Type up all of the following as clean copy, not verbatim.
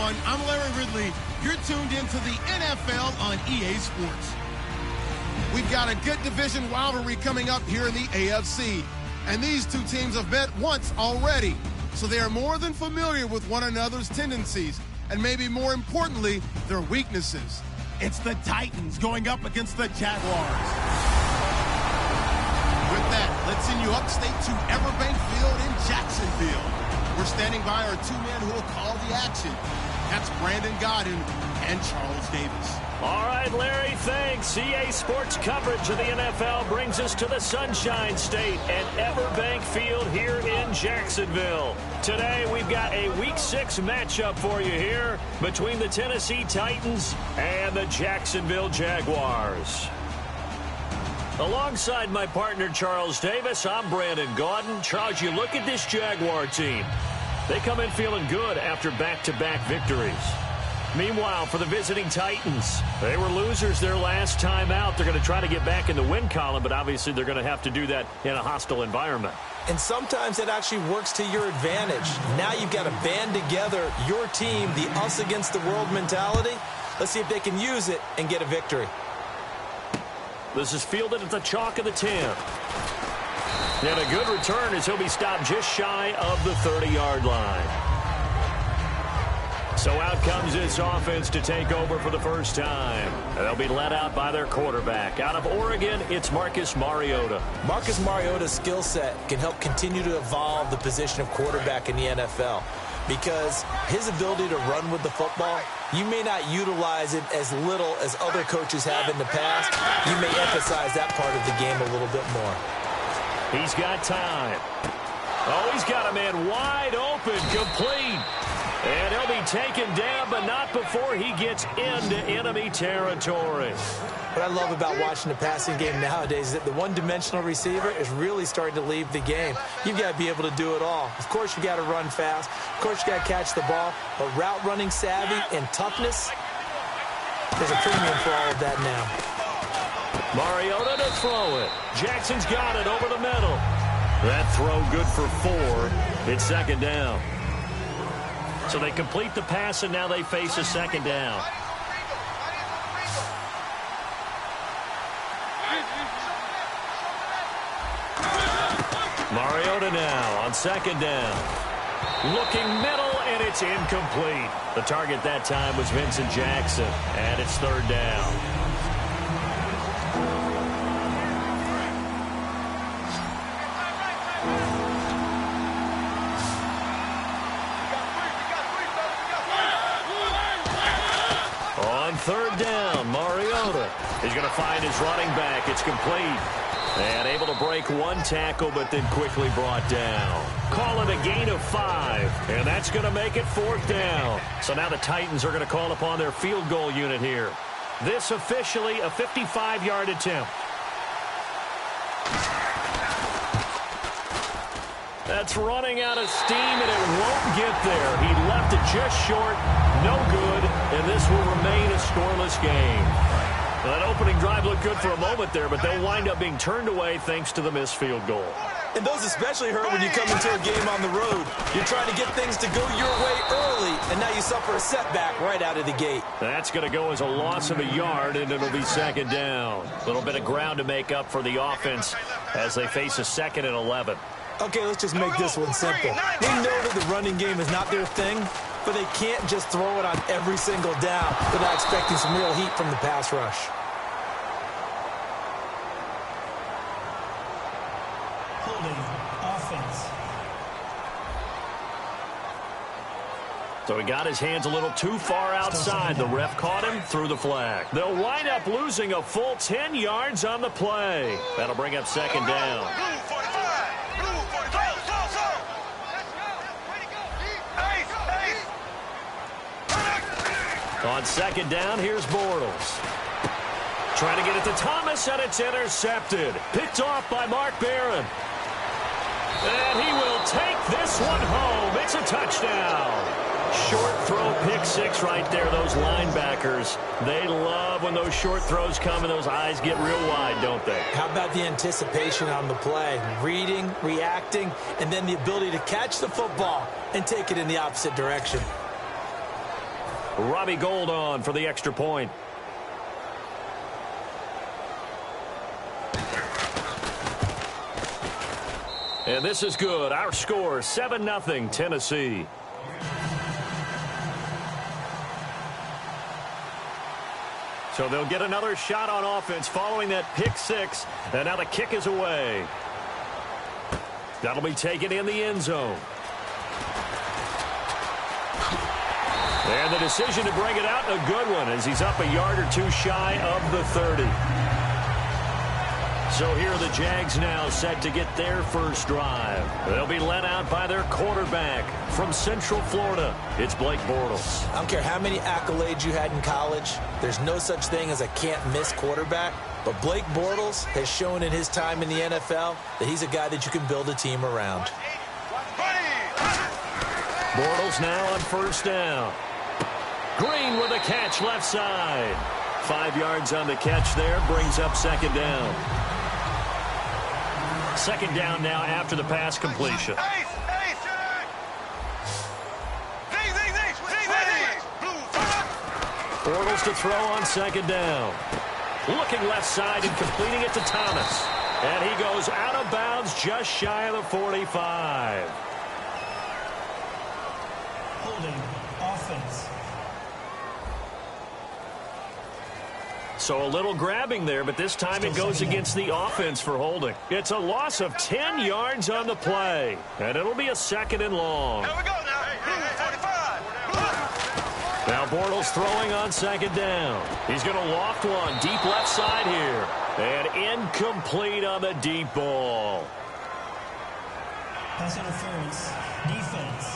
everyone. I'm Larry Ridley. You're tuned into the NFL on EA Sports. We've got a good division rivalry coming up here in the AFC. And these two teams have met once already. So they are more than familiar with one another's tendencies. And maybe more importantly, their weaknesses. It's the Titans going up against the Jaguars. With that, let's send you upstate to Everbank Field in Jacksonville. We're standing by our two men who will call the action. That's Brandon Godden and Charles Davis. All right, Larry, thanks. EA Sports coverage of the NFL brings us to the Sunshine State and Everbank Field here in Jacksonville. Today, we've got a Week 6 matchup for you here between the Tennessee Titans and the Jacksonville Jaguars. Alongside my partner, Charles Davis, I'm Brandon Gaudin. Charles, you look at this Jaguar team. They come in feeling good after back-to-back victories. Meanwhile, for the visiting Titans, they were losers their last time out. They're going to try to get back in the win column, but obviously they're going to have to do that in a hostile environment. And sometimes it actually works to your advantage. Now you've got to band together your team, the us against the world mentality. Let's see if they can use it and get a victory. This is fielded at the chalk of the 10. And a good return as he'll be stopped just shy of the 30-yard line. So out comes this offense to take over for the first time. They'll be led out by their quarterback. Out of Oregon, it's Marcus Mariota. Marcus Mariota's skill set can help continue to evolve the position of quarterback in the NFL. Because his ability to run with the football, you may not utilize it as little as other coaches have in the past. You may emphasize that part of the game a little bit more. He's got time. Oh, he's got a man wide open, complete. And he'll be taken down, but not before he gets into enemy territory. What I love about watching the passing game nowadays is that the one-dimensional receiver is really starting to leave the game. You've got to be able to do it all. Of course, you got to run fast. Of course, you got to catch the ball. But route running savvy and toughness, there's a premium for all of that now. Mariota to throw it. Jackson's got it over the middle. That throw good for 4. It's second down. So they complete the pass, and now they face a second down. Mariota now on second down. Looking middle, and it's incomplete. The target that time was Vincent Jackson, and it's third down. Third down, Mariota is going to find his running back. It's complete. And able to break one tackle, but then quickly brought down. Call it a gain of 5, and that's going to make it fourth down. So now the Titans are going to call upon their field goal unit here. This officially a 55-yard attempt. That's running out of steam, and it won't get there. He left it just short. No good, and this will remain a scoreless game. Well, that opening drive looked good for a moment there, but they'll wind up being turned away thanks to the missed field goal. And those especially hurt when you come into a game on the road. You're trying to get things to go your way early, and now you suffer a setback right out of the gate. That's going to go as a loss of a yard, and it'll be second down. A little bit of ground to make up for the offense as they face a 2nd and 11. Okay, let's just make this one simple. We know that the running game is not their thing, but they can't just throw it on every single down without expecting some real heat from the pass rush. Holding offense. So he got his hands a little too far outside. The ref caught him, threw the flag. They'll wind up losing a full 10 yards on the play. That'll bring up second down. On second down, here's Bortles. Trying to get it to Thomas, and it's intercepted. Picked off by Mark Barron. And he will take this one home. It's a touchdown. Short throw, pick 6 right there. Those linebackers, they love when those short throws come and those eyes get real wide, don't they? How about the anticipation on the play? Reading, reacting, and then the ability to catch the football and take it in the opposite direction. Robbie Gould on for the extra point. And this is good. Our score, 7-0 Tennessee. So they'll get another shot on offense following that pick six. And now the kick is away. That'll be taken in the end zone. And the decision to bring it out, a good one, as he's up a yard or two shy of the 30. So here are the Jags now set to get their first drive. They'll be led out by their quarterback from Central Florida. It's Blake Bortles. I don't care how many accolades you had in college. There's no such thing as a can't-miss quarterback. But Blake Bortles has shown in his time in the NFL that he's a guy that you can build a team around. Bortles now on first down. Green with a catch left side. 5 yards on the catch there, brings up second down. Second down now after the pass completion. Bortles to throw on second down. Looking left side and completing it to Thomas. And he goes out of bounds just shy of the 45. Holding offense. So a little grabbing there, but this time it goes against the offense for holding. It's a loss of 10 yards on the play, and it'll be a second and long. Here we go now. Now Bortles throwing on second down. He's going to loft one deep left side here. And incomplete on the deep ball. Pass interference. Defense.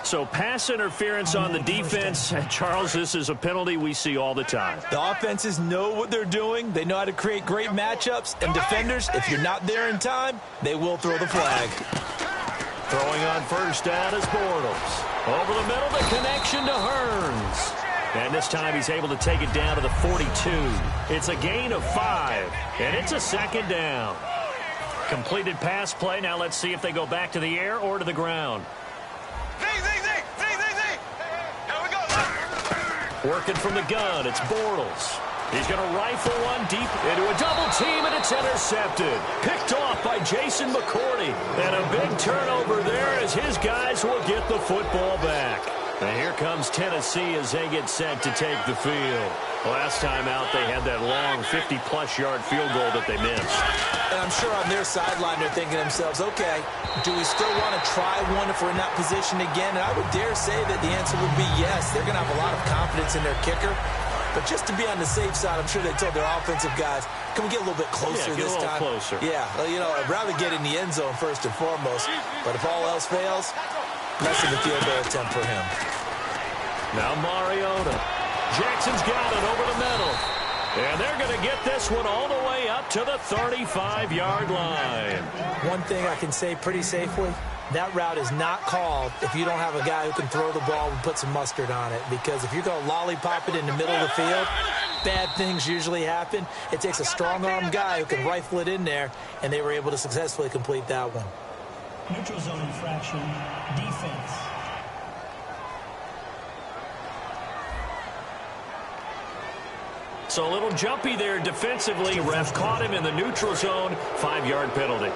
So pass interference on the defense. Charles, this is a penalty we see all the time. The offenses know what they're doing. They know how to create great matchups. And defenders, if you're not there in time, they will throw the flag. Throwing on first down is Bortles. Over the middle, the connection to Hearns. And this time he's able to take it down to the 42. It's a gain of 5, and it's a second down. Completed pass play. Now let's see if they go back to the air or to the ground. Working from the gun, it's Bortles. He's going to rifle one deep into a double team, and it's intercepted. Picked off by Jason McCourty. And a big turnover there as his guys will get the football back. And here comes Tennessee as they get set to take the field. Last time out, they had that long 50-plus yard field goal that they missed. And I'm sure on their sideline they're thinking to themselves, okay, do we still want to try one if we're in that position again? And I would dare say that the answer would be yes. They're going to have a lot of confidence in their kicker. But just to be on the safe side, I'm sure they told their offensive guys, can we get a little bit closer this time? Yeah, get a little closer. Yeah, well, you know, I'd rather get in the end zone first and foremost. But if all else fails, less of a field goal attempt for him. Now Mariota. Jackson's got it over the middle. And they're going to get this one all the way up to the 35-yard line. One thing I can say pretty safely, that route is not called if you don't have a guy who can throw the ball and put some mustard on it. Because if you're going to lollipop it in the middle of the field, bad things usually happen. It takes a strong-arm guy who can rifle it in there, and they were able to successfully complete that one. Neutral zone infraction. Defense. So a little jumpy there defensively. Ref caught him in the neutral zone. 5-yard penalty.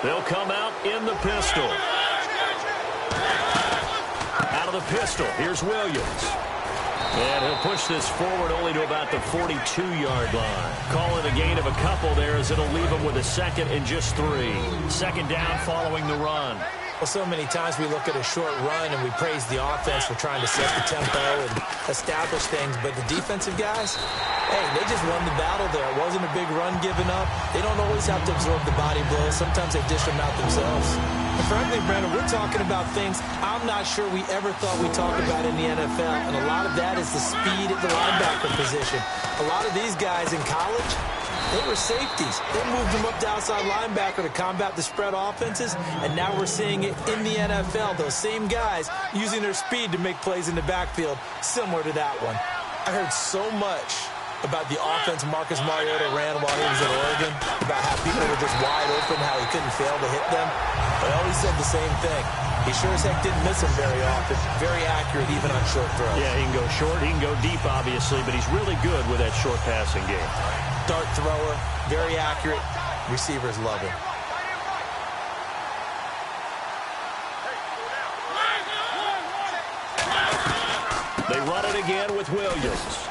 They'll come out in the pistol. Out of the pistol, here's Williams. And he'll push this forward only to about the 42-yard line. Call it a gain of a couple there as it'll leave him with a second and just 3. Second down following the run. Well, so many times we look at a short run and we praise the offense for trying to set the tempo and establish things. But the defensive guys, hey, they just won the battle there. It wasn't a big run given up. They don't always have to absorb the body blows. Sometimes they dish them out themselves. And frankly, Brandon, we're talking about things I'm not sure we ever thought we'd talk about in the NFL. And a lot of that is the speed at the linebacker position. A lot of these guys in college, they were safeties. They moved them up to outside linebacker to combat the spread offenses, and now we're seeing it in the NFL. Those same guys using their speed to make plays in the backfield, similar to that one. I heard so much about the offense Marcus Mariota ran while he was at Oregon, about how people were just wide open, how he couldn't fail to hit them? But I always said the same thing. He sure as heck didn't miss them very often. Very accurate even on short throws. Yeah, he can go short, he can go deep, obviously, but he's really good with that short passing game. Dart thrower, very accurate. Receivers love him. They run it again with Williams.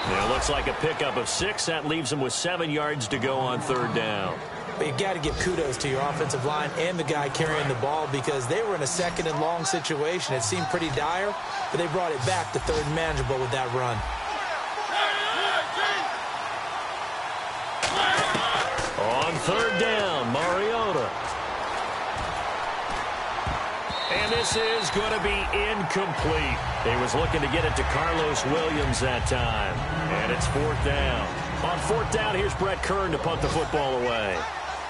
It looks like a pickup of 6. That leaves them with 7 yards to go on third down. But you've got to give kudos to your offensive line and the guy carrying the ball because they were in a second and long situation. It seemed pretty dire, but they brought it back to third and manageable with that run. On third down, Mariota. And this is going to be incomplete. He was looking to get it to Carlos Williams that time. And it's fourth down. On fourth down, here's Brett Kern to punt the football away.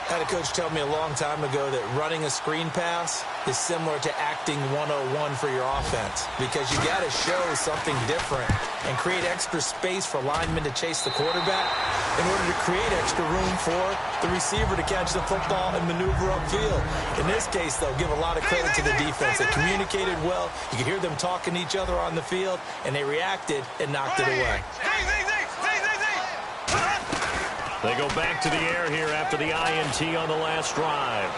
I had a coach tell me a long time ago that running a screen pass is similar to acting 101 for your offense because you got to show something different and create extra space for linemen to chase the quarterback in order to create extra room for the receiver to catch the football and maneuver upfield. In this case, though, give a lot of credit to the defense. They communicated well. You could hear them talking to each other on the field, and they reacted and knocked it away. They go back to the air here after the INT on the last drive.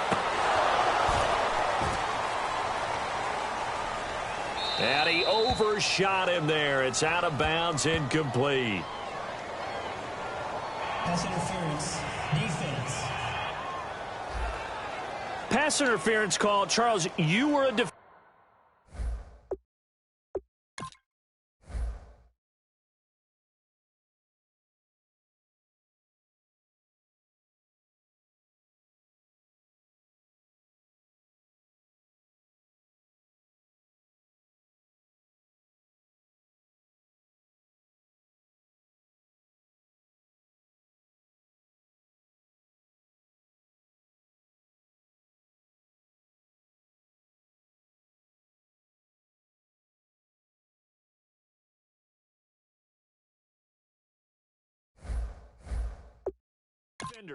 And he overshot him there. It's out of bounds, incomplete. Pass interference, defense. Pass interference call. Charles, you were a defender.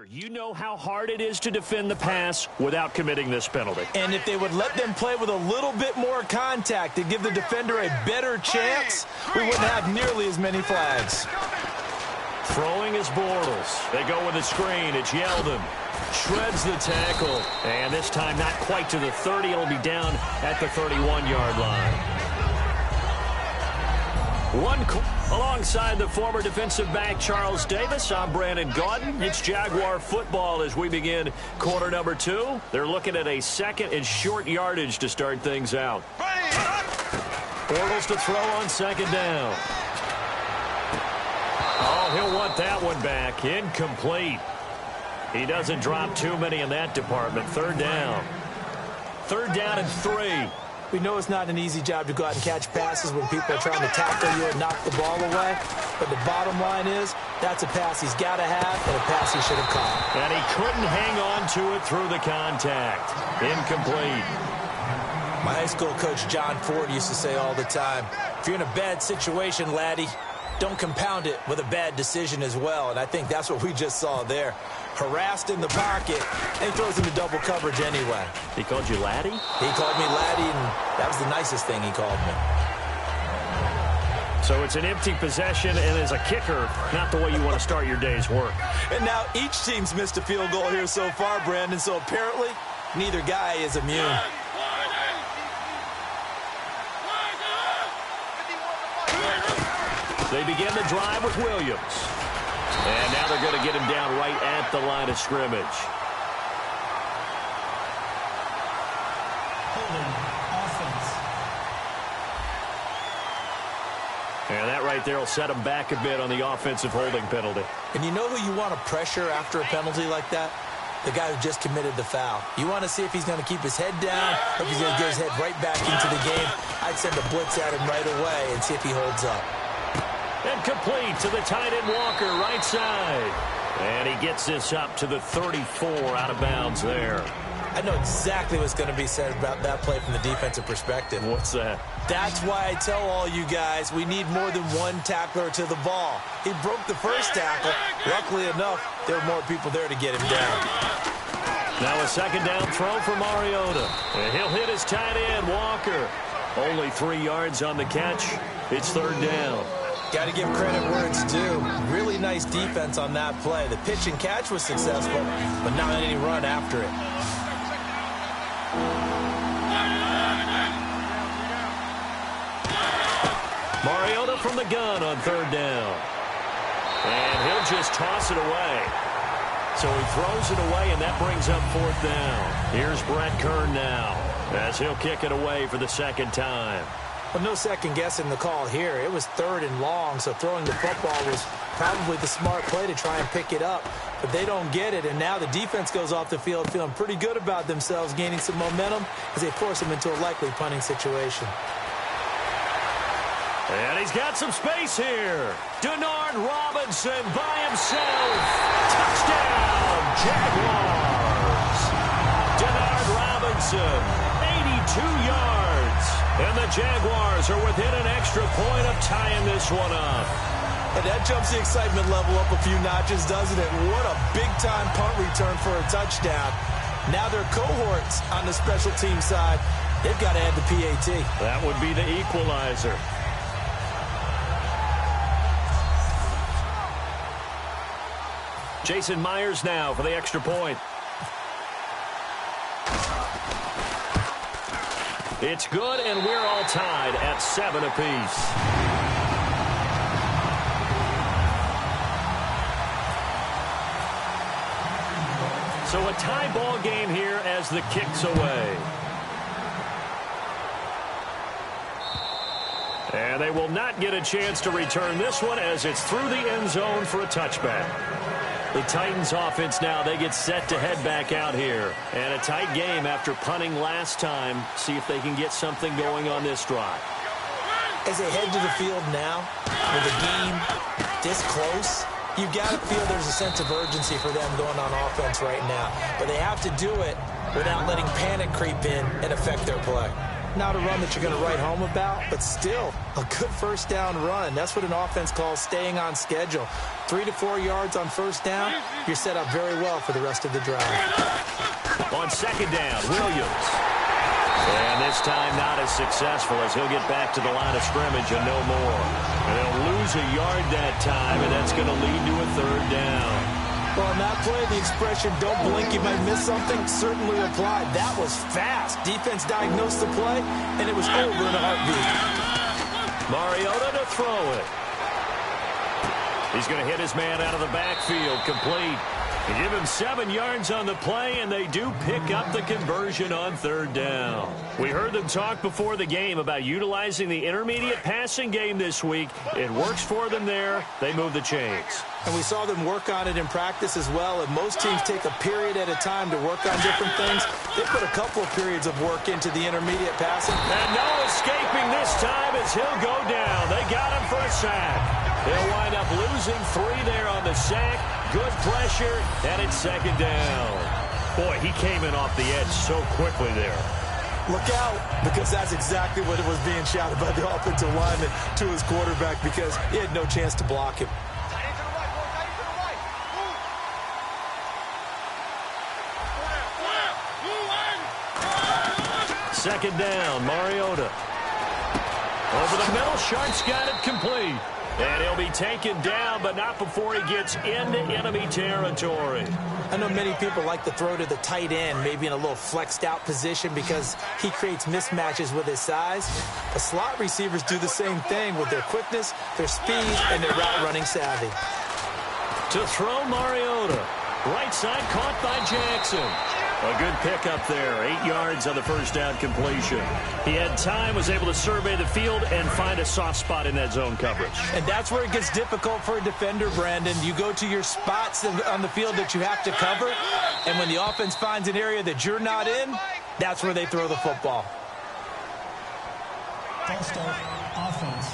You know how hard it is to defend the pass without committing this penalty. And if they would let them play with a little bit more contact and give the defender a better chance, we wouldn't have nearly as many flags. Throwing is Bortles. They go with a screen. It's Yeldon. Shreds the tackle. And this time not quite to the 30. It'll be down at the 31-yard line. Alongside the former defensive back Charles Davis, I'm Brandon Gaudin. It's Jaguar football as we begin quarter number 2. They're looking at a second and short yardage to start things out. Bortles to throw on second down. Oh, he'll want that one back. Incomplete. He doesn't drop too many in that department. Third down. Third down and 3. We know it's not an easy job to go out and catch passes when people are trying to tackle you and knock the ball away. But the bottom line is, that's a pass he's got to have and a pass he should have caught. And he couldn't hang on to it through the contact. Incomplete. My high school coach, John Ford, used to say all the time, if you're in a bad situation, laddie, don't compound it with a bad decision as well. And I think that's what we just saw there. Harassed in the pocket, and he throws into double coverage anyway. He called you laddie? He called me laddie, and that was the nicest thing he called me. So it's an empty possession, and as a kicker, not the way you want to start your day's work. And now each team's missed a field goal here so far, Brandon, so apparently neither guy is immune. They begin the drive with Williams. And now they're going to get him down right at the line of scrimmage. Holding, offense. And that right there will set him back a bit on the offensive holding penalty. And you know who you want to pressure after a penalty like that? The guy who just committed the foul. You want to see if he's going to keep his head down or if he's going to get his head right back into the game. I'd send a blitz at him right away and see if he holds up. And complete to the tight end Walker, right side. And he gets this up to the 34 out of bounds there. I know exactly what's going to be said about that play from the defensive perspective. What's that? That's why I tell all you guys we need more than one tackler to the ball. He broke the first tackle. Luckily enough, there were more people there to get him down. Now a second down throw for Mariota. And he'll hit his tight end, Walker. Only 3 yards on the catch. It's third down. Got to give credit where it's due. Really nice defense on that play. The pitch and catch was successful, but not any run after it. Mariota from the gun on third down. And he'll just toss it away. So he throws it away, and that brings up fourth down. Here's Brett Kern now, as he'll kick it away for the second time. Well, no second guessing the call here. It was third and long, so throwing the football was probably the smart play to try and pick it up. But they don't get it, and now the defense goes off the field feeling pretty good about themselves, gaining some momentum as they force them into a likely punting situation. And he's got some space here. Denard Robinson by himself. Touchdown, Jaguars. Denard Robinson, 82 yards. And the Jaguars are within an extra point of tying this one up. And that jumps the excitement level up a few notches, doesn't it? What a big-time punt return for a touchdown. Now their cohorts on the special team side, they've got to add the PAT. That would be the equalizer. Jason Myers now for the extra point. It's good, and we're all tied at 7 apiece. So a tie ball game here as the kick's away. And they will not get a chance to return this one as it's through the end zone for a touchback. The Titans offense now, they get set to head back out here. And a tight game after punting last time. See if they can get something going on this drive. As they head to the field now, with the game this close, you've got to feel there's a sense of urgency for them going on offense right now. But they have to do it without letting panic creep in and affect their play. Not a run that you're going to write home about, but still a good first down run. That's what an offense calls staying on schedule. 3 to 4 yards on first down, you're set up very well for the rest of the drive. On second down, Williams. And this time not as successful as he'll get back to the line of scrimmage and no more. And they'll lose a yard that time, and that's going to lead to a third down. Well, on that play, the expression, don't blink, you might miss something, certainly applied. That was fast. Defense diagnosed the play, and it was over in a heartbeat. Mariota to throw it. He's going to hit his man out of the backfield, complete. They give him 7 yards on the play, and they do pick up the conversion on third down. We heard them talk before the game about utilizing the intermediate passing game this week. It works for them there. They move the chains. And we saw them work on it in practice as well. And most teams take a period at a time to work on different things. They put a couple of periods of work into the intermediate passing. And no escaping this time as he'll go down. They got him for a sack. They'll wind up losing 3 there on the sack. Good pressure, and it's second down. Boy, he came in off the edge so quickly there. Look out, because that's exactly what it was being shouted by the offensive lineman to his quarterback, because he had no chance to block him. Second down, Mariota. Over the middle, Sharp's got it complete. And he'll be taken down, but not before he gets into enemy territory. I know many people like to throw to the tight end, maybe in a little flexed out position because he creates mismatches with his size. The slot receivers do the same thing with their quickness, their speed, and their route running savvy. To throw Mariota. Right side caught by Jackson. A good pickup there. 8 yards on the first down completion. He had time, was able to survey the field and find a soft spot in that zone coverage. And that's where it gets difficult for a defender, Brandon. You go to your spots on the field that you have to cover, and when the offense finds an area that you're not in, that's where they throw the football. False start, offense.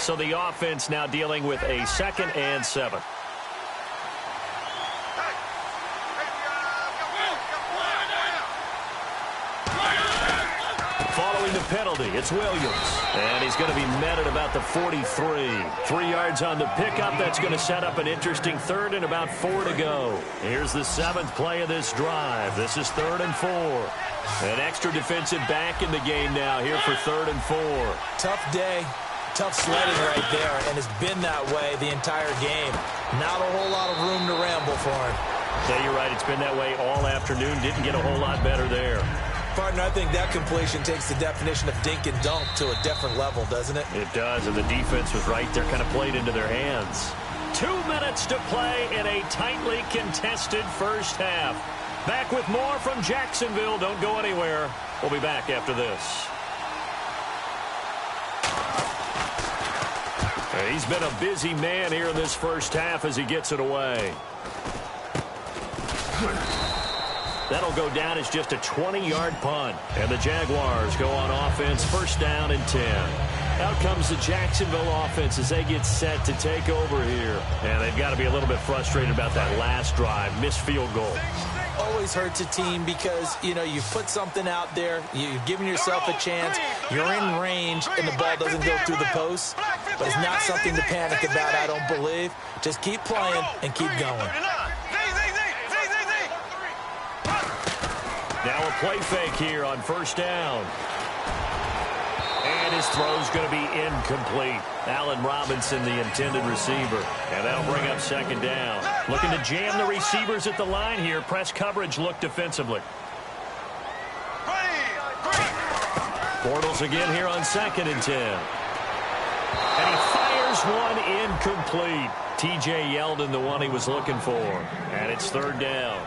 So the offense now dealing with a 2nd and 7. Following the penalty, it's Williams. And he's going to be met at about the 43. 3 yards on the pickup. That's going to set up an interesting 3rd and about 4 to go. Here's the 7th play of this drive. This is 3rd and 4. An extra defensive back in the game now here for 3rd and 4. Tough day. Tough sledding right there, and it's been that way the entire game. Not a whole lot of room to ramble for him. Yeah, you're right. It's been that way all afternoon. Didn't get a whole lot better there. Partner, I think that completion takes the definition of dink and dunk to a different level, doesn't it? It does, and the defense was right there, kind of played into their hands. 2 minutes to play in a tightly contested first half. Back with more from Jacksonville. Don't go anywhere. We'll be back after this. He's been a busy man here in this first half as he gets it away. That'll go down as just a 20-yard punt. And the Jaguars go on offense, 1st down and 10. Out comes the Jacksonville offense as they get set to take over here. And they've got to be a little bit frustrated about that last drive, missed field goal. Always hurts a team because, you know, you put something out there, you've given yourself a chance, you're in range, and the ball doesn't go through the post. But it's not something to panic about, I don't believe. Just keep playing and keep going. Now a play fake here on 1st down. And his throw's going to be incomplete. Allen Robinson, the intended receiver. And that'll bring up 2nd down. Looking to jam the receivers at the line here. Press coverage look defensively. Bortles again here on 2nd and 10. And he fires one incomplete. T.J. Yeldon, the one he was looking for. And it's 3rd down.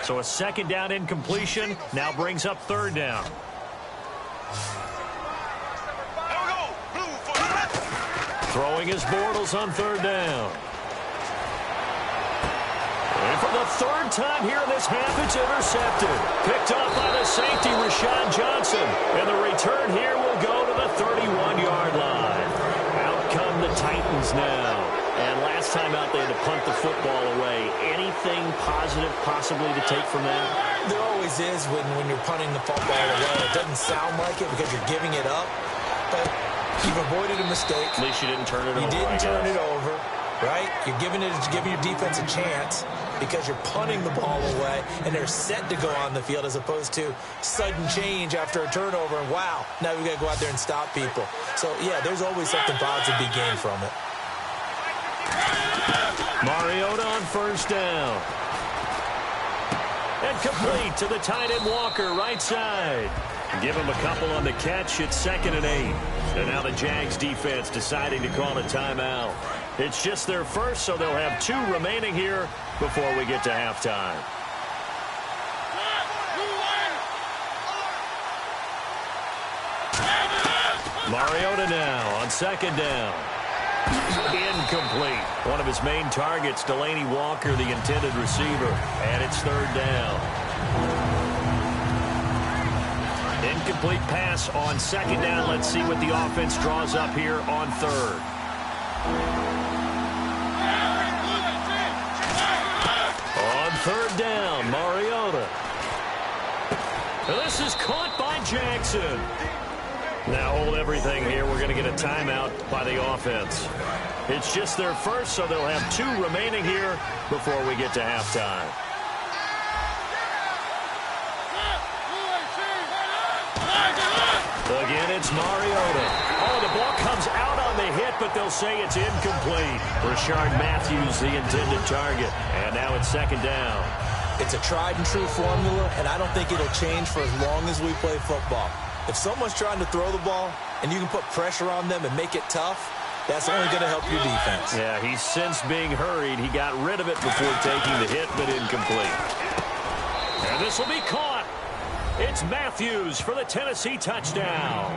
So a 2nd down incompletion now brings up 3rd down. Throwing his Bortles on 3rd down. And for the 3rd time here in this half, it's intercepted. Picked off by the safety, Rashad Johnson. And the return here will go to the 31-yard line. Out come the Titans now. And last time out, they had to punt the football away. Anything positive possibly to take from that? There always is when you're punting the football away. It doesn't sound like it because you're giving it up. But you've avoided a mistake. At least you didn't turn it over. You didn't turn it over, right? You're giving your defense a chance because you're punting the ball away, and they're set to go on the field as opposed to sudden change after a turnover. And, wow, now we've got to go out there and stop people. So, yeah, there's always something positive to be gained from it. Mariota on 1st down. And complete to the tight end Walker, right side. Give him a couple on the catch. It's 2nd and 8. And now the Jags defense deciding to call a timeout. It's just their first, so they'll have 2 remaining here before we get to halftime. Mariota now on 2nd down. Incomplete. One of his main targets, Delaney Walker, the intended receiver. And it's 3rd down. Incomplete pass on 2nd down. Let's see what the offense draws up here on 3rd. On 3rd down, Mariota. And this is caught by Jackson. Now hold everything here. We're going to get a timeout by the offense. It's just their first, so they'll have 2 remaining here before we get to halftime. Again, it's Mariota. Oh, the ball comes out on the hit, but they'll say it's incomplete. Rashard Matthews, the intended target. And now it's 2nd down. It's a tried-and-true formula, and I don't think it'll change for as long as we play football. If someone's trying to throw the ball and you can put pressure on them and make it tough, that's only going to help your defense. Yeah, he's since being hurried. He got rid of it before taking the hit, but incomplete. And this will be caught. It's Matthews for the Tennessee touchdown.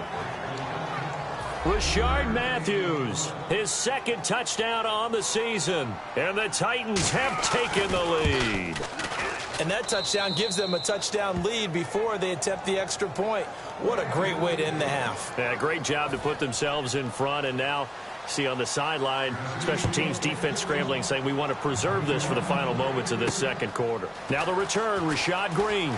Rashard Matthews, his second touchdown on the season. And the Titans have taken the lead. And that touchdown gives them a touchdown lead before they attempt the extra point. What a great way to end the half. Yeah, great job to put themselves in front. And now, see on the sideline, special teams defense scrambling, saying we want to preserve this for the final moments of this second quarter. Now the return, Rashad Green.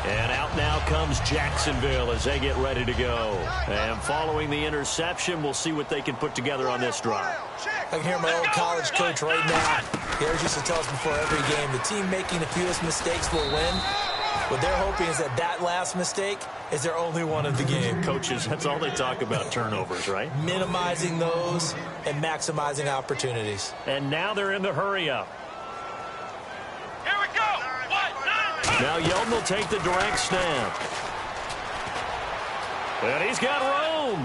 And out now comes Jacksonville as they get ready to go. And following the interception, we'll see what they can put together on this drive. I can hear my old college coach right now. He always used to tell us before every game, the team making the fewest mistakes will win. What they're hoping is that that last mistake is their only one of the game. Coaches, that's all they talk about, turnovers, right? Minimizing those and maximizing opportunities. And now they're in the hurry-up. Now Yeldon will take the direct snap. And he's got room.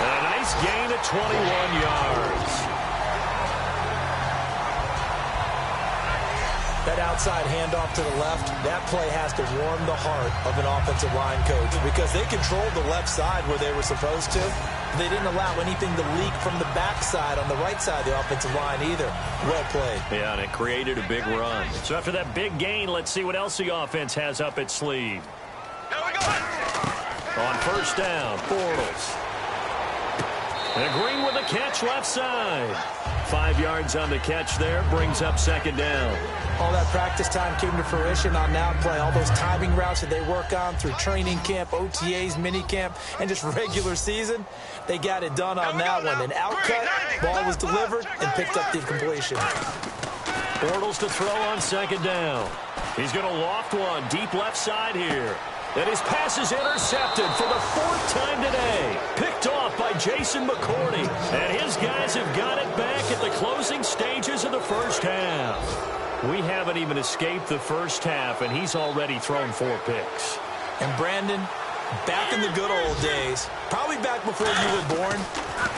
And a nice gain of 21 yards. That outside handoff to the left, that play has to warm the heart of an offensive line coach because they controlled the left side where they were supposed to. They didn't allow anything to leak from the backside on the right side of the offensive line either. Well played. Yeah, and it created a big run. So after that big gain, let's see what else the offense has up its sleeve. On first down, Bortles. And Green with a catch left side. 5 yards on the catch there, brings up second down. All that practice time came to fruition on that play. All those timing routes that they work on through training camp, OTAs, mini camp, and just regular season, they got it done on that one. An outcut, ball was delivered, and picked up the completion. Bortles to throw on second down. He's going to loft one deep left side here. And his pass is intercepted for the fourth time today. Picked off by Jason McCourty. And his guys have got it back at the closing stages of the first half. We haven't even escaped the first half, and he's already thrown 4 picks. And Brandon, back in the good old days, probably back before you were born,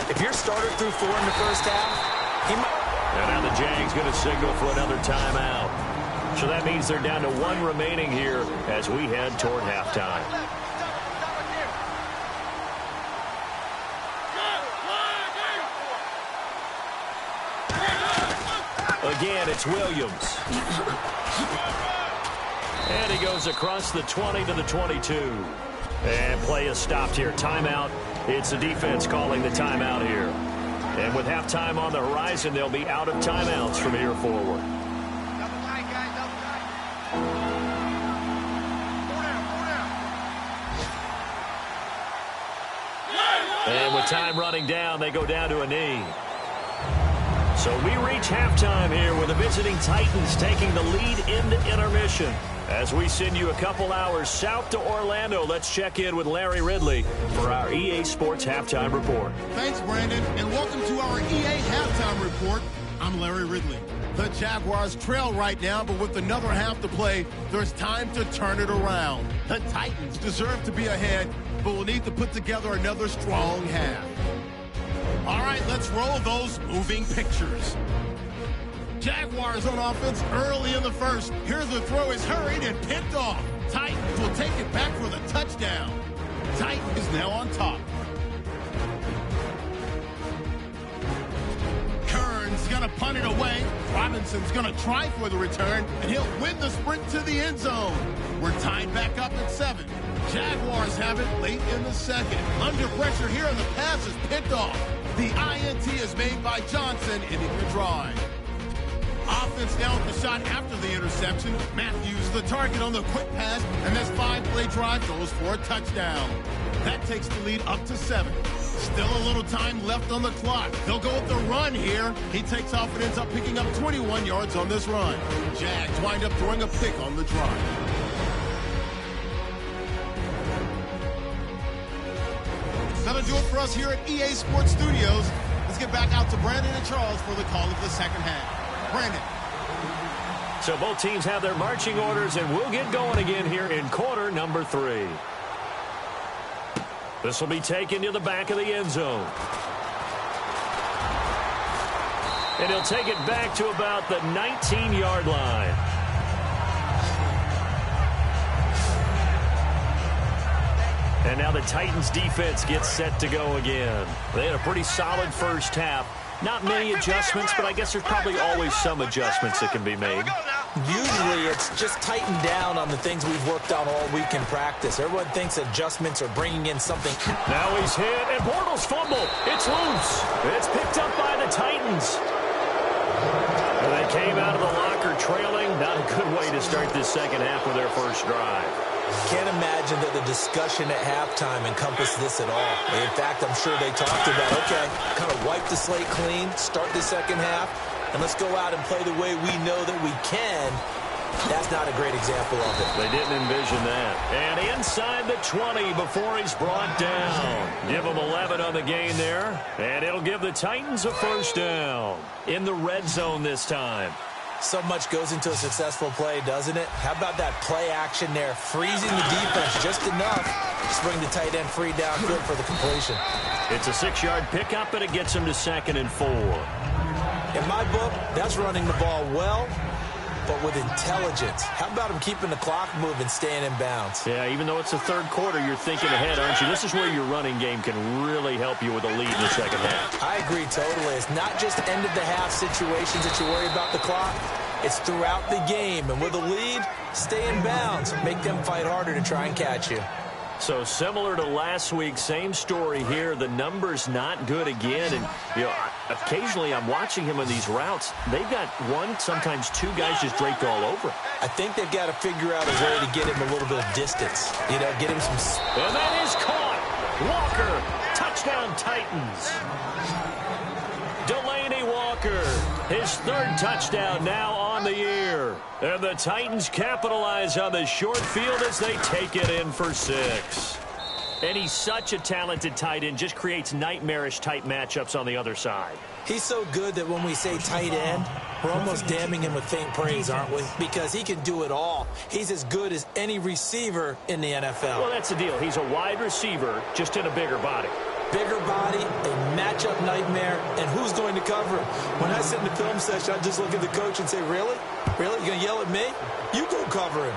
if your starter threw 4 in the first half, he might... And now the Jags going to signal for another timeout. So that means they're down to 1 remaining here as we head toward halftime. Again, it's Williams. And he goes across the 20 to the 22. And play is stopped here. Timeout. It's the defense calling the timeout here. And with halftime on the horizon, they'll be out of timeouts from here forward. And with time running down, they go down to a knee. So we reach halftime here with the visiting Titans taking the lead into intermission. As we send you a couple hours south to Orlando, let's check in with Larry Ridley for our EA Sports Halftime Report. Thanks, Brandon, and welcome to our EA Halftime Report. I'm Larry Ridley. The Jaguars trail right now, but with another half to play, there's time to turn it around. The Titans deserve to be ahead, but will need to put together another strong half. All right, let's roll those moving pictures. Jaguars on offense early in the first. Here's the throw is hurried and picked off. Titans will take it back for the touchdown. Titans is now on top. Kern's going to punt it away. Robinson's going to try for the return, and he'll win the sprint to the end zone. We're tied back up at 7. Jaguars have it late in the second. Under pressure here, and the pass is picked off. The INT is made by Johnson, ending the drive. Offense down with the shot after the interception. Matthews the target on the quick pass, and this 5-play drive goes for a touchdown. That takes the lead up to 7. Still a little time left on the clock. They'll go with the run here. He takes off and ends up picking up 21 yards on this run. Jags wind up throwing a pick on the drive. That'll do it for us here at EA Sports Studios. Let's get back out to Brandon and Charles for the call of the second half. Brandon. So both teams have their marching orders, and we'll get going again here in quarter number 3. This will be taken to the back of the end zone. And he'll take it back to about the 19-yard line. And now the Titans defense gets set to go again. They had a pretty solid first half. Not many adjustments, but I guess there's probably always some adjustments that can be made. Usually it's just tightened down on the things we've worked on all week in practice. Everyone thinks adjustments are bringing in something. Now he's hit, and Bortles fumble. It's loose. It's picked up by the Titans. And they came out of the locker trailing. Not a good way to start this second half with their first drive. Can't imagine that the discussion at halftime encompassed this at all. In fact, I'm sure they talked about, okay, kind of wipe the slate clean, start the second half, and let's go out and play the way we know that we can. That's not a great example of it. They didn't envision that. And inside the 20 before he's brought down. Give him 11 on the gain there, and it'll give the Titans a first down. In the red zone this time. So much goes into a successful play, doesn't it? How about that play action there? Freezing the defense just enough to bring the tight end free downfield for the completion. It's a 6-yard pickup, and it gets him to 2nd and 4. In my book, that's running the ball well, but with intelligence. How about him keeping the clock moving, staying in bounds? Yeah, even though it's the third quarter, you're thinking ahead, aren't you? This is where your running game can really help you with a lead in the second half. I agree totally. It's not just end-of-the-half situations that you worry about the clock. It's throughout the game. And with a lead, stay in bounds. Make them fight harder to try and catch you. So similar to last week, same story here. The number's not good again. And, you know, occasionally I'm watching him on these routes. They've got one, sometimes two guys just draped all over him. I think they've got to figure out a way to get him a little bit of distance. You know, get him some... And that is caught. Walker, touchdown Titans. Delaney Walker, his third touchdown now on the year. And the Titans capitalize on the short field as they take it in for 6. And he's such a talented tight end, just creates nightmarish-type matchups on the other side. He's so good that when we say tight end, we're almost damning him with faint praise, aren't we? Because he can do it all. He's as good as any receiver in the NFL. Well, that's the deal. He's a wide receiver, just in a bigger body. Bigger body, a matchup nightmare, and who's going to cover him? When I sit in the film session, I just look at the coach and say, really? Really? You're going to yell at me? You go cover him.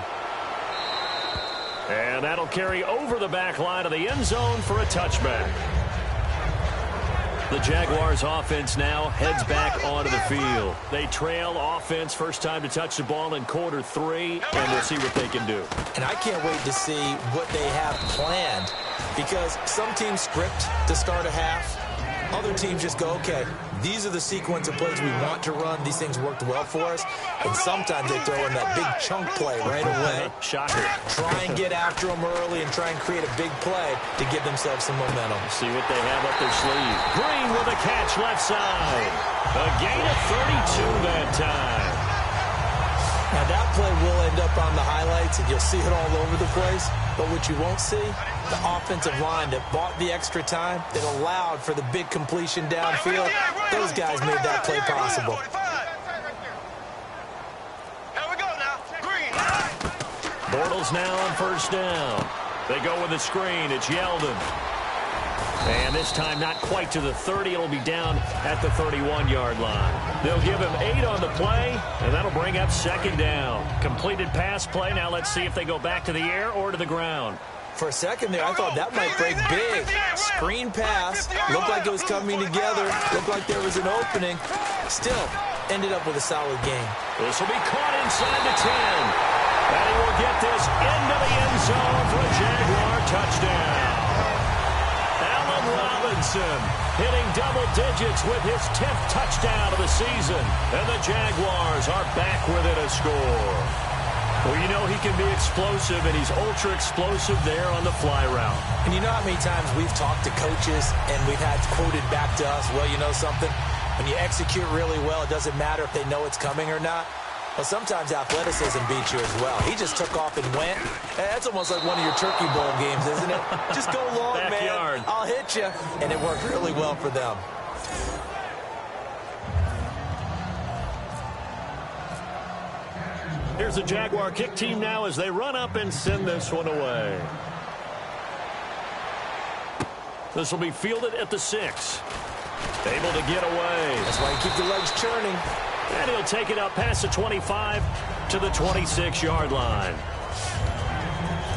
And that'll carry over the back line of the end zone for a touchback. The Jaguars offense now heads back onto the field. They trail offense first time to touch the ball in quarter 3, and we'll see what they can do. And I can't wait to see what they have planned, because some teams script to start a half. Other teams just go, okay, these are the sequence of plays we want to run. These things worked well for us. And sometimes they throw in that big chunk play right away. Shocker. Try and get after them early and try and create a big play to give themselves some momentum. See what they have up their sleeve. Green with a catch left side. A gain of 32 that time. Now that play will end up on the highlights, and you'll see it all over the place. But what you won't see, the offensive line that bought the extra time, that allowed for the big completion downfield, those guys made that play possible. Bortles now on first down. They go with a screen. It's Yeldon. And this time not quite to the 30. It'll be down at the 31-yard line. They'll give him 8 on the play, and that'll bring up second down. Completed pass play. Now let's see if they go back to the air or to the ground. For a second there, I thought that might break big. Screen pass. Looked like it was coming together. Looked like there was an opening. Still, ended up with a solid game. This will be caught inside the 10. And he will get this into the end zone for a Jaguar touchdown. Robinson hitting double digits with his 10th touchdown of the season. And the Jaguars are back within a score. Well, you know he can be explosive, and he's ultra explosive there on the fly route. And you know how many times we've talked to coaches and we've had quoted back to us, well, you know something? When you execute really well, it doesn't matter if they know it's coming or not. Well, sometimes athleticism beats you as well. He just took off and went. That's almost like one of your Turkey Bowl games, isn't it? Just go long, Backyard. Man. I'll hit you. And it worked really well for them. Here's the Jaguar kick team now as they run up and send this one away. This will be fielded at the 6. Able to get away. That's why you keep the legs churning. And he'll take it up past the 25 to the 26-yard line.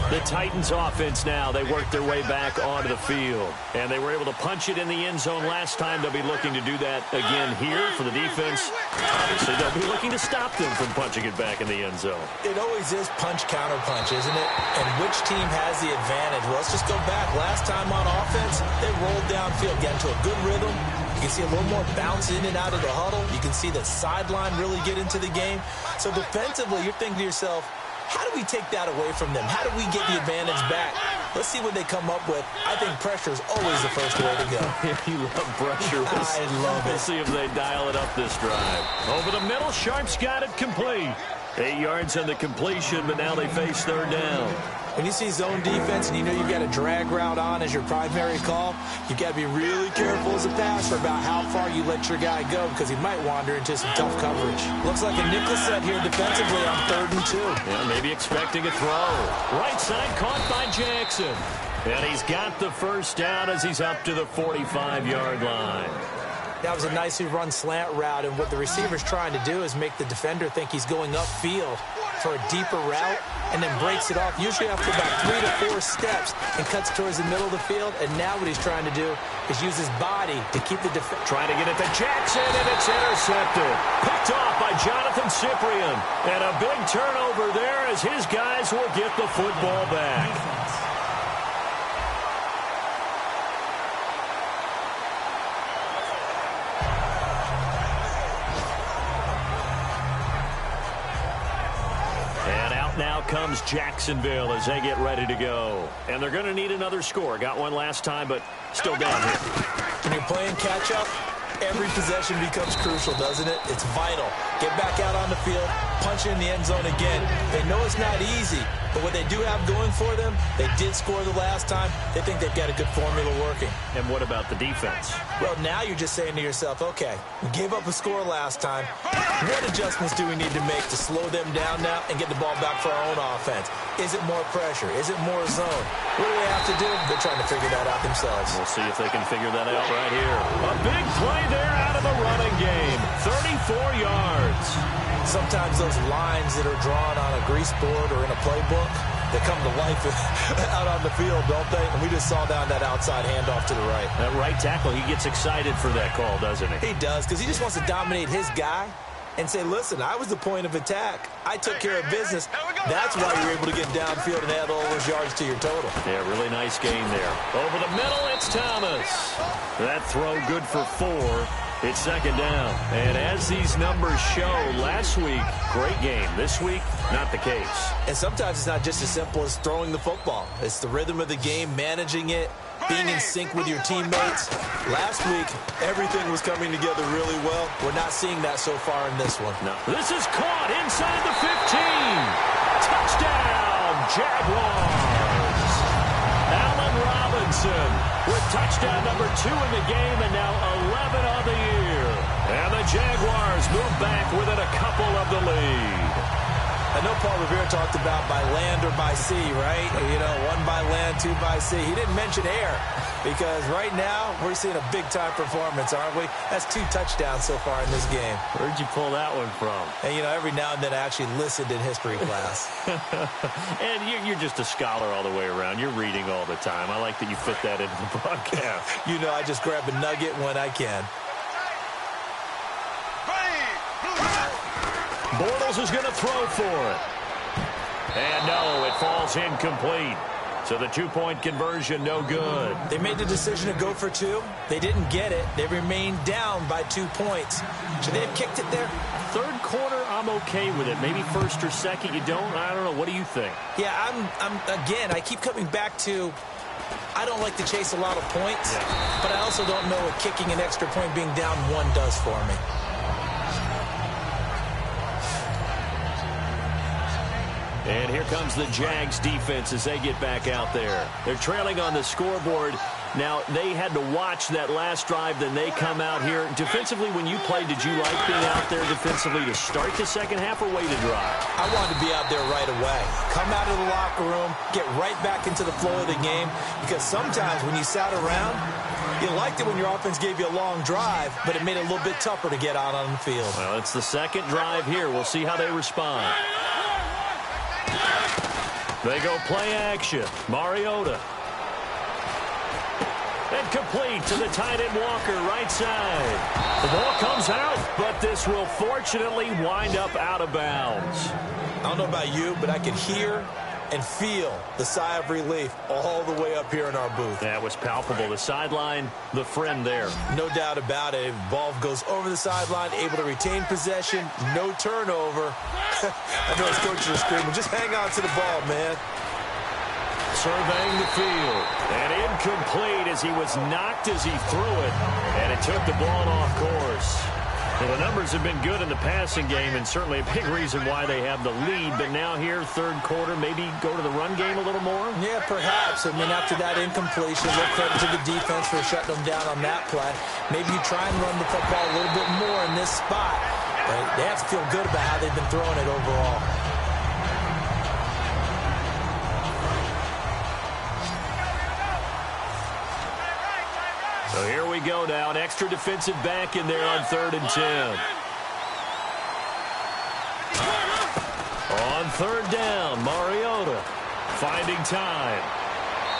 The Titans offense now, they work their way back onto the field. And they were able to punch it in the end zone last time. They'll be looking to do that again here for the defense. Obviously, they'll be looking to stop them from punching it back in the end zone. It always is punch-counter-punch, isn't it? And which team has the advantage? Well, let's just go back. Last time on offense, they rolled downfield, got into a good rhythm. You can see a little more bounce in and out of the huddle. You can see the sideline really get into the game. So defensively, you're thinking to yourself, how do we take that away from them? How do we get the advantage back? Let's see what they come up with. I think pressure is always the first way to go. You love pressure. I love it. We'll see if they dial it up this drive. Over the middle, Sharp's got it complete. 8 yards on the completion, but now they face third down. When you see zone defense and you know you've got a drag route on as your primary call, you've got to be really careful as a passer about how far you let your guy go because he might wander into some tough coverage. Looks like a nickel set here defensively on 3rd and 2. Yeah, maybe expecting a throw. Right side caught by Jackson. And he's got the first down as he's up to the 45-yard line. That was a nicely run slant route, and what the receiver's trying to do is make the defender think he's going upfield for a deeper route and then breaks it off, usually after about 3 to 4 steps, and cuts towards the middle of the field. And now what he's trying to do is use his body to keep the defender. Trying to get it to Jackson, and it's intercepted. Picked off by Jonathan Cyprien. And a big turnover there as his guys will get the football back. Now comes Jacksonville as they get ready to go. And they're going to need another score. Got one last time, but still down here. When you're playing catch-up, every possession becomes crucial, doesn't it? It's vital. Get back out on the field, punch in the end zone again. They know it's not easy, but what they do have going for them, they did score the last time. They think they've got a good formula working. And what about the defense? Well, now you're just saying to yourself, okay, we gave up a score last time. What adjustments do we need to make to slow them down now and get the ball back for our own offense? Is it more pressure? Is it more zone? What do they have to do? They're trying to figure that out themselves. We'll see if they can figure that out right here. A big play there out of the running game. 34 yards. Sometimes those lines that are drawn on a grease board or in a playbook, they come to life out on the field, don't they? And we just saw down that outside handoff to the right. That right tackle, he gets excited for that call, doesn't he? He does, because he just wants to dominate his guy and say, listen, I was the point of attack. I took care of business. That's why you're able to get downfield and add all those yards to your total. Yeah, really nice gain there. Over the middle, it's Thomas. That throw good for 4. It's second down. And as these numbers show, last week, great game. This week, not the case. And sometimes it's not just as simple as throwing the football. It's the rhythm of the game, managing it, being in sync with your teammates. Last week, everything was coming together really well. We're not seeing that so far in this one. No. This is caught inside the 15. Touchdown, Jaguars. Allen Robinson with touchdown number 2 in the game and now 11 on the year. And the Jaguars move back within a couple of the lead. I know Paul Revere talked about by land or by sea, right? You know, 1 by land, 2 by sea. He didn't mention air because right now we're seeing a big-time performance, aren't we? That's 2 touchdowns so far in this game. Where'd you pull that one from? And, you know, every now and then I actually listened in history class. And you're just a scholar all the way around. You're reading all the time. I like that you fit that into the broadcast. You know, I just grab a nugget when I can. Bortles is going to throw for it. And no, it falls incomplete. So the 2-point conversion, no good. They made the decision to go for 2. They didn't get it. They remained down by 2 points. Should they have kicked it there? Third quarter, I'm okay with it. Maybe first or second, you don't? I don't know. What do you think? Yeah, again, I keep coming back to I don't like to chase a lot of points, but I also don't know what kicking an extra point being down 1 does for me. And here comes the Jags defense as they get back out there. They're trailing on the scoreboard. Now, they had to watch that last drive, then they come out here. Defensively, when you played, did you like being out there defensively to start the second half or wait a drive? I wanted to be out there right away. Come out of the locker room, get right back into the flow of the game, because sometimes when you sat around, you liked it when your offense gave you a long drive, but it made it a little bit tougher to get out on the field. Well, it's the second drive here. We'll see how they respond. They go play action. Mariota. And complete to the tight end Walker, right side. The ball comes out, but this will fortunately wind up out of bounds. I don't know about you, but I could hear and feel the sigh of relief all the way up here in our booth. That was palpable. The sideline, the friend there. No doubt about it. Ball goes over the sideline, able to retain possession, no turnover. I know his coaches are screaming, just hang on to the ball, man. Surveying the field. And incomplete as he was knocked as he threw it. And it took the ball off course. Well, the numbers have been good in the passing game, and certainly a big reason why they have the lead. But now here, third quarter, maybe go to the run game a little more? Yeah, perhaps. I mean, after that incompletion, a little credit to the defense for shutting them down on that play. Maybe you try and run the football a little bit more in this spot. But they have to feel good about how they've been throwing it overall. So here we go now. An extra defensive back in there on 3rd and 10. On 3rd down, Mariota finding time.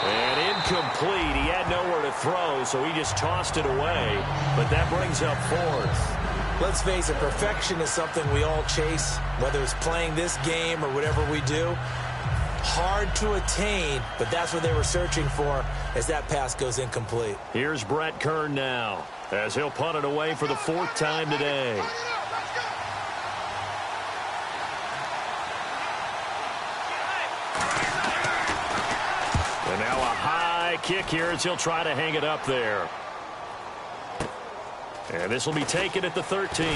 And incomplete. He had nowhere to throw, so he just tossed it away. But that brings up 4th. Let's face it, perfection is something we all chase, whether it's playing this game or whatever we do. Hard to attain, but that's what they were searching for as that pass goes incomplete. Here's Brett Kern now as he'll punt it away for the 4th time today. And now a high kick here as he'll try to hang it up there. And this will be taken at the 13.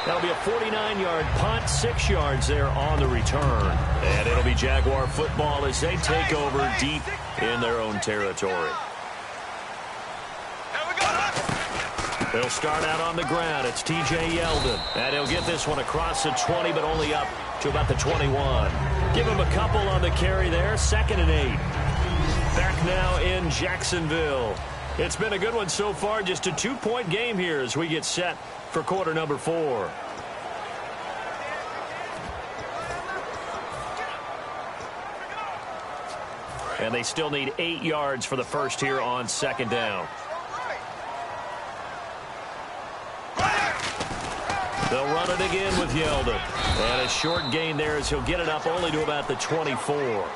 That'll be a 49-yard punt, 6 yards there on the return. And it'll be Jaguar football as they take over deep in their own territory. They'll start out on the ground. It's T.J. Yeldon. And he'll get this one across the 20, but only up to about the 21. Give him a couple on the carry there. 2nd and 8. Back now in Jacksonville. It's been a good one so far. Just a 2-point game here as we get set for quarter number 4. And they still need 8 yards for the first here on 2nd down. They'll run it again with Yeldon. And a short gain there as he'll get it up only to about the 24.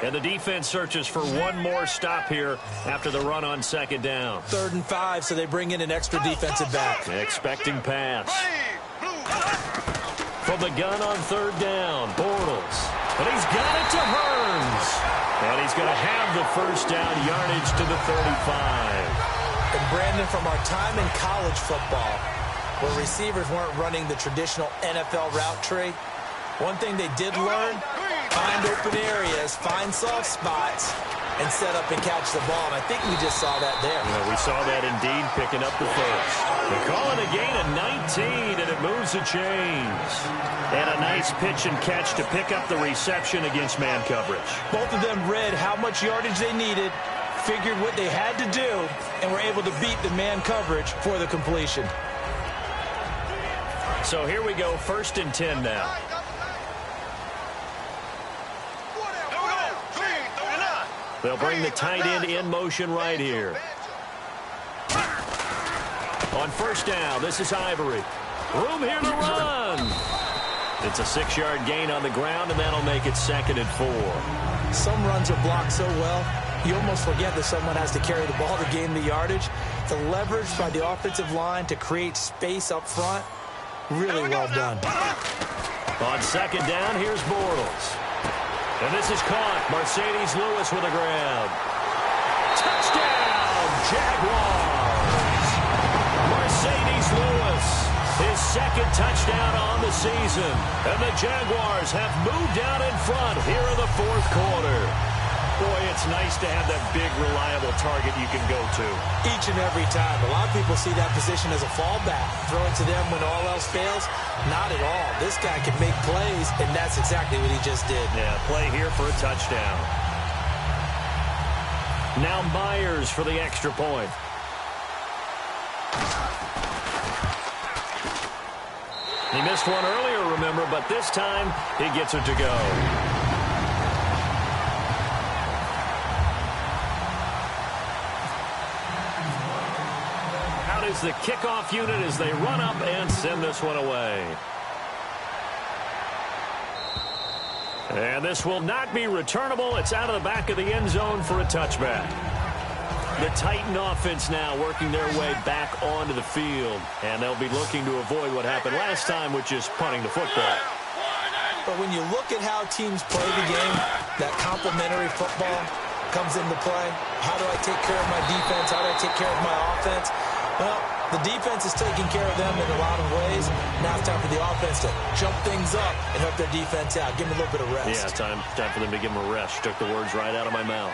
And the defense searches for one more stop here after the run on 2nd down. 3rd and 5, so they bring in an extra defensive back. Expecting pass. From the gun on 3rd down, Bortles. And he's got it to Hearns. And he's going to have the first down, yardage to the 35. And Brandon, from our time in college football, where receivers weren't running the traditional NFL route tree, one thing they did learn, find open areas, find soft spots, and set up and catch the ball. And I think we just saw that there. We saw that indeed, picking up the first. They're calling a gain of 19, and it moves the chains. And a nice pitch and catch to pick up the reception against man coverage. Both of them read how much yardage they needed, figured what they had to do, and were able to beat the man coverage for the completion. So here we go, 1st and 10 now. They'll bring the tight end in motion right here. On 1st down, this is Ivory. Room here to run. It's a 6-yard gain on the ground, and that'll make it 2nd and 4. Some runs are blocked so well, you almost forget that someone has to carry the ball to gain the yardage. The leverage by the offensive line to create space up front, really well done. On 2nd down, here's Bortles. And this is caught. Mercedes Lewis with a grab. Touchdown, Jaguars. Mercedes Lewis, his second touchdown on the season. And the Jaguars have moved out in front here in the fourth quarter. Boy, it's nice to have that big, reliable target you can go to. Each and every time. A lot of people see that position as a fallback. Throw it to them when all else fails. Not at all. This guy can make plays, and that's exactly what he just did. Yeah, play here for a touchdown. Now Myers for the extra point. He missed one earlier, remember, but this time he gets it to go. Is the kickoff unit as they run up and send this one away. And this will not be returnable. It's out of the back of the end zone for a touchback. The Titan offense now working their way back onto the field, and they'll be looking to avoid what happened last time, which is punting the football. But when you look at how teams play the game, that complementary football comes into play. How do I take care of my defense? How do I take care of my offense? Well, the defense is taking care of them in a lot of ways. Now it's time for the offense to jump things up and help their defense out. Give them a little bit of rest. Yeah, time for them to give them a rest. Took the words right out of my mouth.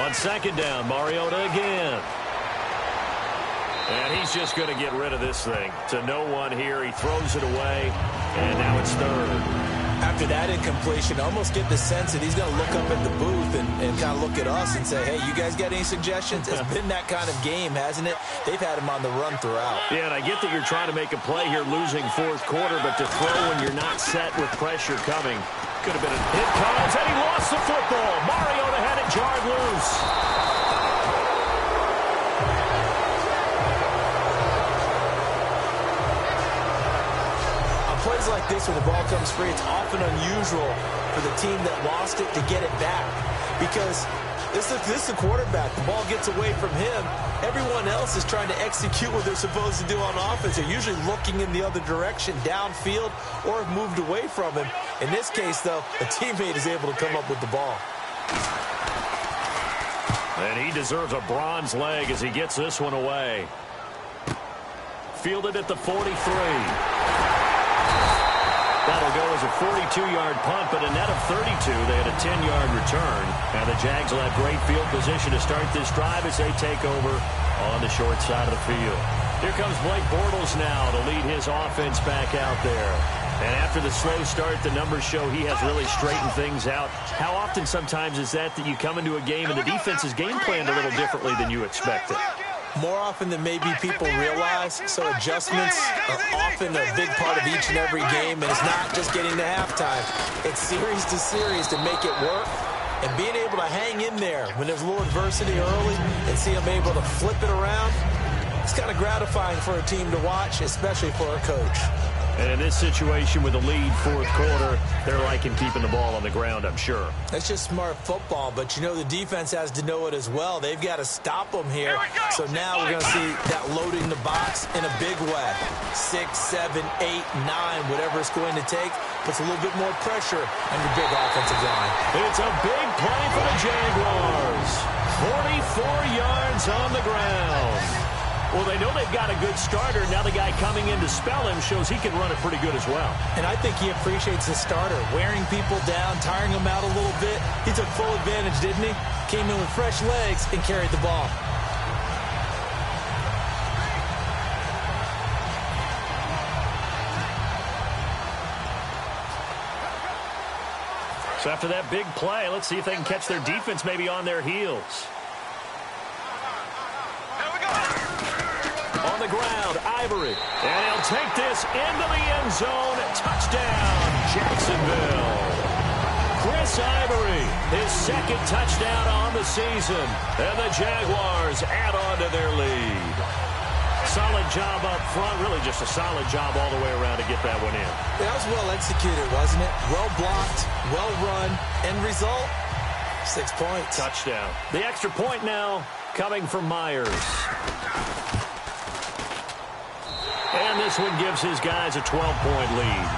On second down, Mariota again. And he's just going to get rid of this thing. To no one here. He throws it away, and now it's third. After that incompletion, I almost get the sense that he's going to look up at the booth and kind of look at us and say, hey, you guys got any suggestions? It's been that kind of game, hasn't it? They've had him on the run throughout. Yeah, and I get that you're trying to make a play here losing fourth quarter, but to throw when you're not set with pressure coming could have been a hit. Comes, and he lost the football. Mariota had it jarred loose. Plays like this when the ball comes free, it's often unusual for the team that lost it to get it back because this is the quarterback. The ball gets away from him. Everyone else is trying to execute what they're supposed to do on offense. They're usually looking in the other direction, downfield, or have moved away from him. In this case, though, a teammate is able to come up with the ball. And he deserves a bronze leg as he gets this one away. Fielded at the 43. That'll go as a 42-yard punt, but a net of 32. They had a 10-yard return. And the Jags will have great field position to start this drive as they take over on the short side of the field. Here comes Blake Bortles now to lead his offense back out there. And after the slow start, the numbers show he has really straightened things out. How often sometimes is that you come into a game and the defense is game planned a little differently than you expected? More often than maybe people realize, so adjustments are often a big part of each and every game, and it's not just getting to halftime. It's series to series to make it work, and being able to hang in there when there's a little adversity early and see them able to flip it around, it's kind of gratifying for a team to watch, especially for a coach. And in this situation with the lead fourth quarter, they're liking keeping the ball on the ground, I'm sure. That's just smart football, but you know the defense has to know it as well. They've got to stop them here. So now we're going to see that loading the box in a big way. 6, 7, 8, 9, whatever it's going to take, puts a little bit more pressure on your big offensive line. It's a big play for the Jaguars. 44 yards on the ground. Well, they know they've got a good starter. Now the guy coming in to spell him shows he can run it pretty good as well. And I think he appreciates the starter, wearing people down, tiring them out a little bit. He took full advantage, didn't he? Came in with fresh legs and carried the ball. So after that big play, let's see if they can catch their defense maybe on their heels. On the ground, Ivory. And he'll take this into the end zone. Touchdown, Jacksonville. Chris Ivory, his second touchdown on the season. And the Jaguars add on to their lead. Solid job up front. Really just a solid job all the way around to get that one in. That was well executed, wasn't it? Well blocked, well run. End result, 6 points. Touchdown. The extra point now coming from Myers. And this one gives his guys a 12-point lead.